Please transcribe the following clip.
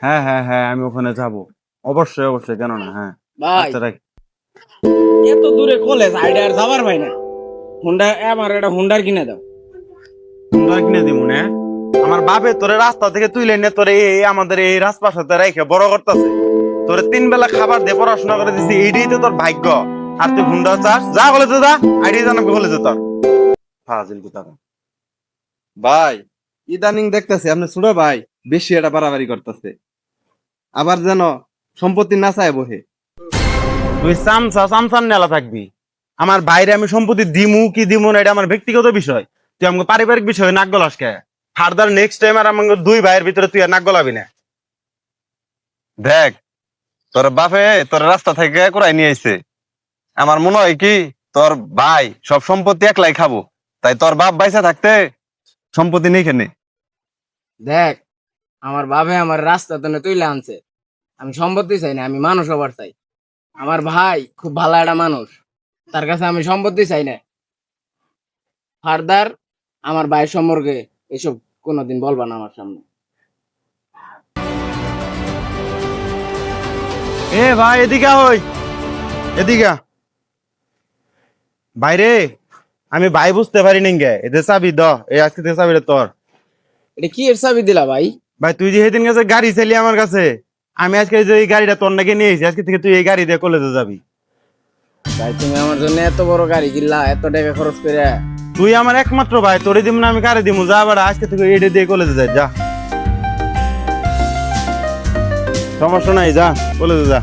হ্যাঁ হ্যাঁ হ্যাঁ, আমি ওখানে যাব। অবশ্যই অবশ্যই, কেন না, হ্যাঁ। ভাই আচ্ছা রাখ। এত দূরে কলেজ আইডিয়ার যাবার ভাই না। হুন্ডা আমার একটা হুন্ডার কিনে দাও। হুন্ডা কিনে দিব না? আমার বাপে তোরে রাস্তা থেকে তুইলে নে, তোরে এই আমাদের এই রাজপাশাতে রেখে বড় করতেছে। তোরে 3 বেলা খাবার দিয়ে পড়াশোনা করে দিছি, এইটাই তো তোর ভাগ্য। আর তুই হুন্ডা চাস? যা বলে তো যা, আইডিয়া জানাবি বলে তো তোর ফাজিল কোথা। ভাই ইদানিং দেখতেছি আপনি ছোট ভাই বেশি এটা বাড়াবাড়ি করতেছে, আবার যেন সম্পত্তি না চায় বহে। তুই চামচার নেলা থাকবি। আমার বাইরে আমি সম্পত্তি দিমু কি দিমু না, এটা আমার ব্যক্তিগত বিষয়। তুই আমাকে পারিবারিক বিষয় নাক গলাস কে? ফার্দার নেক্সট টাইম আর আমাকে 2 ভাইয়ের ভিতরে তুই আর নাক গলাবি না। দেখ, তোর বাপে তোর রাস্তা থেকে কুড়াই নিয়ে আইছে। আমার মনে হয় কি, তোর ভাই সব সম্পত্তি একলাই খাবো, তাই তোর বাপ বাইসা থাকতে সম্পত্তি নেই কেনে। দেখ, আমার বাবে আমার রাস্তা তো তুইলে আনছে। আমি সম্পত্তি চাই না, আমি মানুষ হবার চাই। আমার ভাই খুব ভালো একটা মানুষ, তার কাছে আমি সম্পত্তি চাই না। ফার্দার আমার ভাইয়ের সম্পর্কে এসব কোনোদিন বলবা না আমার সামনে। এ ভাই এদিকে হই, এদিকে আ। বাইরে আমি ভাই বুঝতে পারি নি গে, এতে চাবি দ, এই আজকে থেকে চাবিটা তোর। এটা কি এর চাবি দিলা ভাই? ভাই তুই যে সেদিন কাছে গাড়ি চাইলি আমার কাছে, আমি আজকে যে এই গাড়িটা তোর নাকি নিয়ে এসেছি, আজকে থেকে তুই এই গাড়ি দিয়ে কলেজে যাবি। ভাই তুমি আমার জন্য এত বড় গাড়ি কিনলা, এত টাকা খরচ করে। তুই আমার একমাত্র ভাই, তোরে দিব না আমি কারে দিমু? যা বাড়া, আজকে থেকে এইটা দিয়ে কলেজে যাই, যা। সমস্যা নাই, যা কলেজে যা।